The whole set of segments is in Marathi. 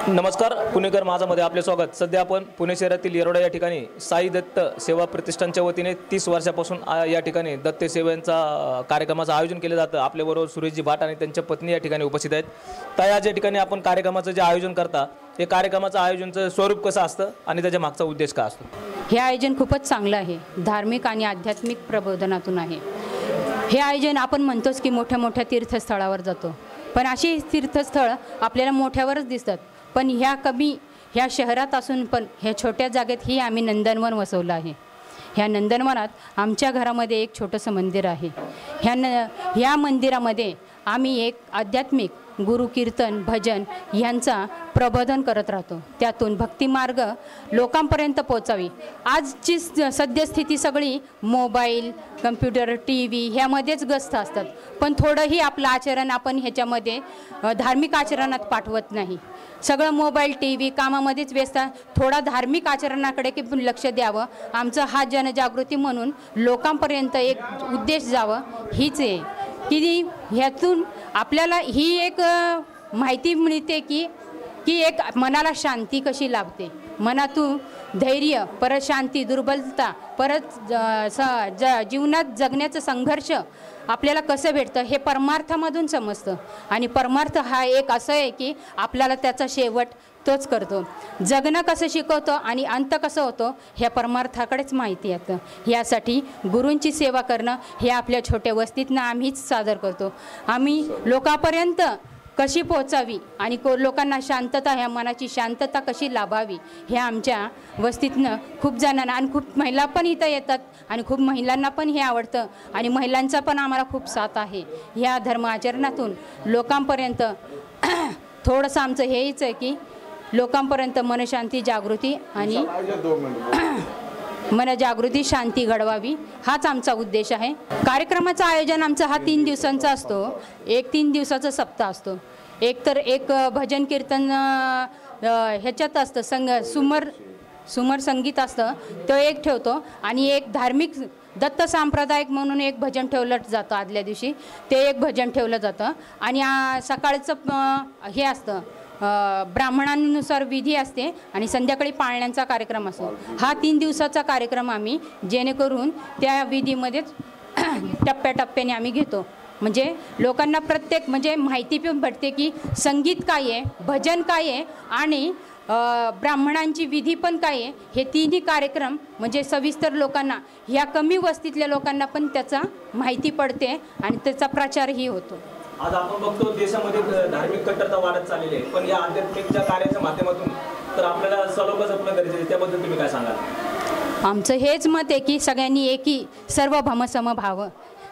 नमस्कार, पुणेकर माझामध्ये आपले स्वागत। सध्या आपण पुणे शहरातील येरोडा या ठिकाणी साई दत्त सेवा प्रतिष्ठानच्या वतीने 30 वर्षापासून या ठिकाणी दत्त सेवेचा कार्यक्रमाचं आयोजन केले जातं। आपल्याबरोबर सुरेशजी भाट आणि त्यांच्या पत्नी या ठिकाणी उपस्थित आहेत। तर या ठिकाणी आपण कार्यक्रमाचं जे आयोजन करता, हे कार्यक्रमाचं आयोजनचं स्वरूप कसं असतं आणि त्याच्या मागचा उद्देश काय असतो? हे आयोजन खूपच चांगलं आहे, धार्मिक आणि आध्यात्मिक प्रबोधनातून आहे। हे आयोजन आपण म्हणतोच की मोठ्या मोठ्या तीर्थस्थळावर जातो, पण अशी तीर्थस्थळ आपल्याला मोठ्यावरच दिसतात, पण ह्या शहरात असून पण ह्या छोट्या जागेत ही आम्ही नंदनवन वसवलं आहे। ह्या नंदनवनात आमच्या घरामध्ये एक छोटंसं मंदिर आहे। ह्या मंदिरामध्ये आम्ही एक आध्यात्मिक गुरु कीर्तन भजन यांचा प्रबोधन करत राहतो। त्यातून भक्तिमार्ग लोकांपर्यंत पोहोचावी। आजची सद्यस्थिती सगळी मोबाईल, कम्प्युटर, TV ह्यामध्येच ग्रस्त असतात, पण थोडंही आपलं आचरण आपण ह्याच्यामध्ये धार्मिक आचरणात पाठवत नाही। सगळं मोबाईल, TV कामामध्येच व्यस्त। थोडा धार्मिक आचरणाकडे की लक्ष द्यावं। आमचं हा जनजागृती म्हणून लोकांपर्यंत एक उद्देश जावं हीच आहे की ह्यातून आपल्याला ही एक माहिती मिळते की एक मनाला शांती कशी लाभते, मनातून धैर्य, परत शांती, दुर्बलता, परत जीवनात जगण्याचं संघर्ष आपल्याला कसं भेटतं हे परमार्थामधून समजतं। आणि परमार्थ हा एक असं आहे की आपल्याला त्याचा शेवट तोच करतो। जगणं कसं शिकवतो आणि अंत कसं होतो ह्या परमार्थाकडेच माहिती येतं। यासाठी गुरूंची सेवा करणं हे आपल्या छोट्या वस्तीतनं आम्हीच सादर करतो। आम्ही लोकांपर्यंत कशी पोहोचावी आणि लोकांना शांतता, ह्या मनाची शांतता कशी लाभावी हे आमच्या वस्तीतनं खूप जणांना आणि खूप महिला पण इथं येतात आणि खूप महिलांना पण हे आवडतं आणि महिलांचा पण आम्हाला खूप साथ आहे। ह्या धर्म आचरणातून लोकांपर्यंत थोडंसं आमचं हेच आहे की लोकांपर्यंत मनशांती, जागृती आणि मनजागृती, शांती घडवावी हाच आमचा उद्देश आहे। कार्यक्रमाचं आयोजन आमचा हा 3 दिवसांचा असतो। एक 3 दिवसाचा सप्ताह असतो। एक भजन कीर्तन ह्याच्यात असतं, सुमर संगीत असतं, तो एक ठेवतो आणि एक धार्मिक दत्त सांप्रदायिक म्हणून एक भजन ठेवलं जातं। आदल्या दिवशी ते एक भजन ठेवलं जातं आणि सकाळचं हे असतं, ब्राह्मणांनुसार विधी असते आणि संध्याकाळी पाळण्यांचा कार्यक्रम असतो। हा 3 दिवसाचा कार्यक्रम आम्ही जेणेकरून त्या विधीमध्येच टप्प्याटप्प्याने आम्ही घेतो, म्हणजे लोकांना प्रत्येक म्हणजे माहिती पण भेटते की संगीत काय आहे, भजन काय आहे आणि ब्राह्मणांची विधी पण काय आहे। हे तिन्ही कार्यक्रम म्हणजे सविस्तर लोकांना, ह्या कमी वस्तीतल्या लोकांना पण त्याचा माहिती पडते आणि त्याचा प्रचारही होतो। आज आपण बघतो देशामध्ये धार्मिक कट्टरता वाढत चाललेली आहे, पण या आध्यात्मिकच्या कार्याच्या माध्यमातून तर आपल्याला सलोखा जपणं गरजेचं आहे। त्याबद्दल तुम्ही काय सांगाल? आमचं हेच मत आहे की सगळ्यांनी एकी सर्वभौम समभाव,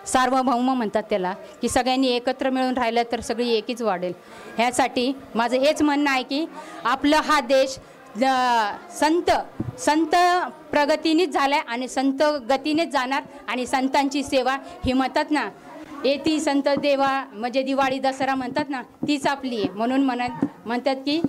सार्वभौम म्हणतात त्याला, की सगळ्यांनी एकत्र मिळून राहिलं तर सगळी एकीच वाढेल। ह्यासाठी माझं हेच म्हणणं आहे की आपला हा देश संत प्रगतीनेच झाला आहे आणि संत गतीनेच जाणार आणि संतांची सेवा ही म्हणतात ना, येती संत देवा म्हणजे दिवाळी दसरा म्हणतात ना, तीच आपली आहे। म्हणून म्हणतात की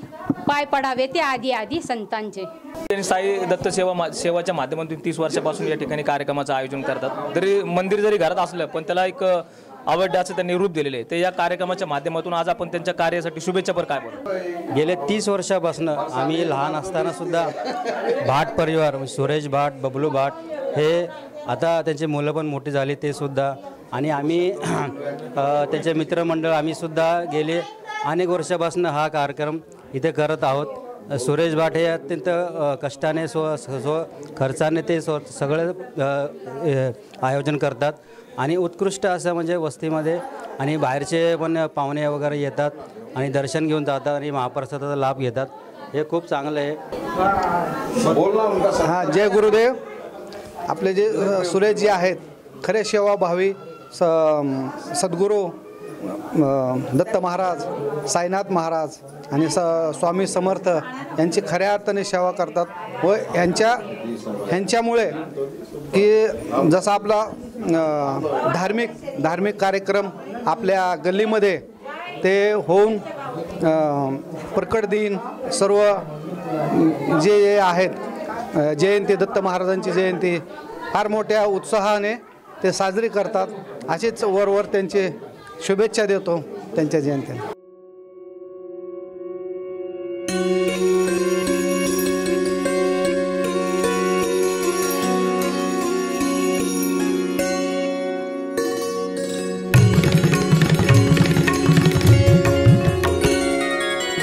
पाय पडावे ते आधी संतांचे। साई दत्त सेवाच्या माध्यमातून 30 वर्षापासून या ठिकाणी कार्यक्रमाचं आयोजन करतात। तरी मंदिर जरी घरात असलं पण त्याला एक आवडण्याचं त्यांनी रूप दिलेले आहे। ते या कार्यक्रमाच्या माध्यमातून आज आपण त्यांच्या कार्यासाठी शुभेच्छा पण काय बोलू? गेले 30 वर्षापासून आम्ही लहान असताना सुद्धा भाट परिवार, सुरेश भाट, बबलू भाट, हे आता त्यांचे मुलं पण मोठी झाली ते सुद्धा, आणि आम्ही त्यांचे मित्रमंडळ आम्ही सुद्धा गेले अनेक वर्षापासून हा कार्यक्रम इथे करत आहोत। सुरेश भाट हे अत्यंत कष्टाने खर्चाने ते सगळं आयोजन करतात आणि उत्कृष्ट असं म्हणजे वस्तीमध्ये आणि बाहेरचे पण पाहुणे वगैरे येतात आणि दर्शन घेऊन जातात आणि महाप्रसादाचा लाभ घेतात। हे खूप चांगलं आहे। हां, जय गुरुदेव। आपले जे सुरेशजी आहेत खरे सेवाभावी सद्गुरू दत्त महाराज, साईनाथ महाराज आणि स्वामी समर्थ यांची खऱ्या अर्थाने सेवा करतात व ह्यांच्यामुळे की जसा आपला धार्मिक कार्यक्रम आपल्या गल्लीमध्ये ते होऊन प्रकट दिन सर्व जे आहेत जयंती, दत्त महाराजांची जयंती फार मोठ्या उत्साहाने ते साजरी करतात। असेच वरवर त्यांचे शुभेच्छा देतो त्यांच्या जयंतीला।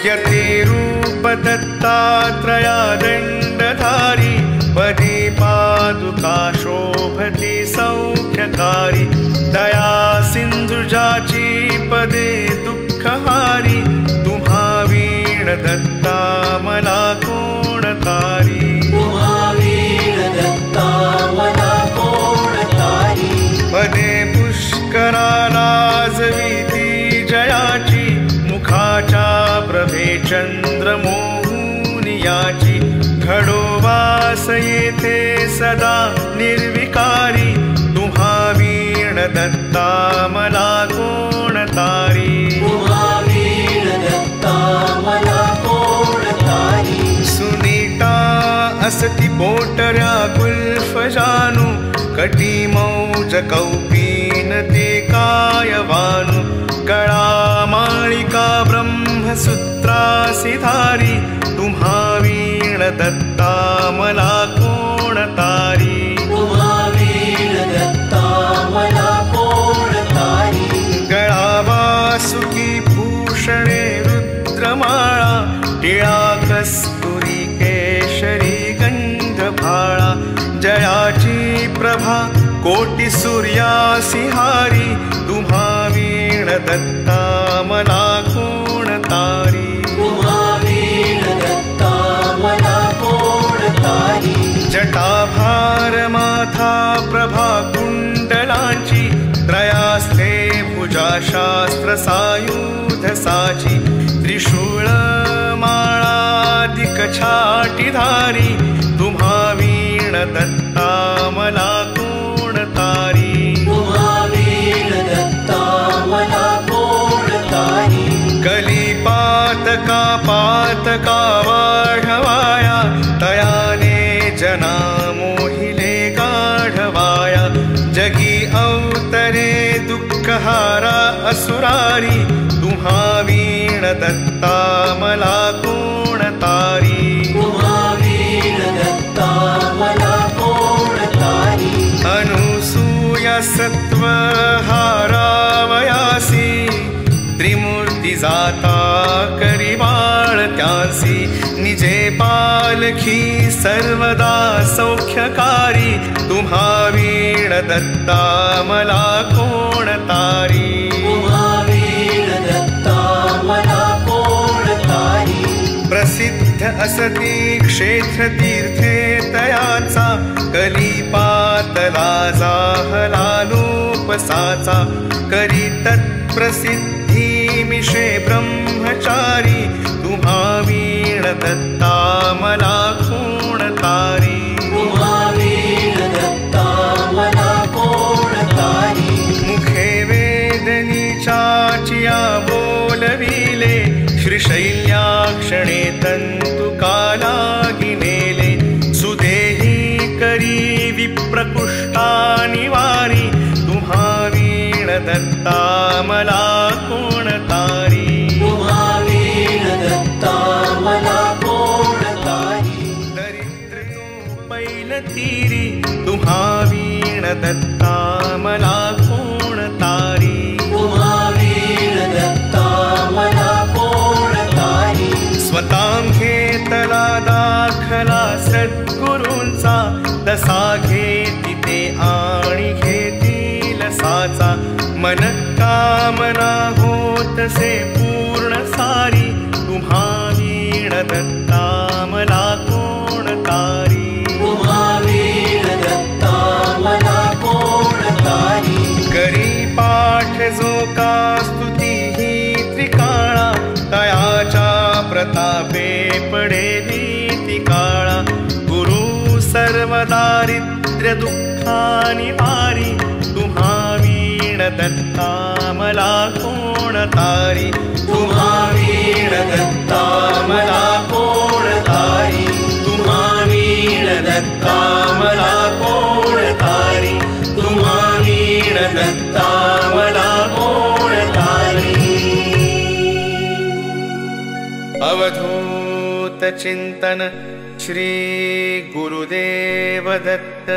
यतिरूप दत्तात्रया दण्डधारी पदी पादुका शोभती सौख्यकारी दया सिंधुजाची पदे दुःखहारी तुम्हा वीण दत्ता मला कोण तारी पदे पुष्कराला जविती जयाची मुखाच्या प्रभे चंद्रमोहुनियाची घडोवास येथे सदा निर्विकारी तुम्हा वीण दत्ता मला कोण तारी सुनीता असती पोटऱ्या गुल्फ जानू कटी मौज कौपीन ते कायवानु गळा माळिका ब्रह्मसूत्रासी धारी तुम्हा वीण दत्ता मला कोण तारी गळा वासुकी भूषणे रुद्रमाळा टिळा कस्तुरी केशरी गंधभाळा जयाची प्रभा कोटी सूर्यासी हारी तुम्हा वीण दत्ता मला कोण तारी जटाभार माथा प्रभा कुंडलांची त्रयास्ते भुजा शास्त्र सायुध साची त्रिशूळ माळादिक छाटीधारी तुम्हा वीण दत्ता मला कोण तारी कलिपातका पातका वाढवाया तयाने जना मोहिले गाढवाया जगी अवतरे दुःखहारा असुरारी तुम्हा वीण दत्ता मला कोण तारी अनुसूया सत्वहारावयासी त्रिमूर्ती जाता करी बाळ त्यासी निजे पालखी सर्वदा सौख्यकारी तुम्हा वीण दत्ता मला कोण तारी प्रसिद्ध असती क्षेत्र तीर्थे तयाचा कलिपातला जाहला लोपसाचा करी तत्प्रसिद्धी मिशे ब्रह्मचारी तुम्हा वीण दत्ता मला कोण तारी मुखे वेदनीचाचिया बोलविले श्रीशैल्याक्षणे तंतु कालागिनेले सुदेही करी विप्रकुष्ठानि वारी तुम्हा वीण दत्ता मला कोण तारी दरिद्रनो पैल तीरी तुम्हा वीण दत्ता मला कोण तारी स्वतां घेतला दाखला सद्गुरूंचा तसा घेती ते आणि घेतील साचा मन कामना होत से पूर्ण सारी तुम्हा वीण दत्ता मला कोण तारी करी पाठ जो का स्तुती ही त्रिकाळा तयाच्या प्रतापे पडे भीती काळा गुरु सर्व दारिद्र्य दुःखानि वारी तुम्हा वीण दत्ता मला कोण तारी तुम्हा वीण दत्ता मला कोण तारी तुम्हा वीण दत्ता मला कोण तारी तुम्हा वीण दत्ता मला कोण तारी अवधूत चिंतन श्री गुरुदेव दत्त।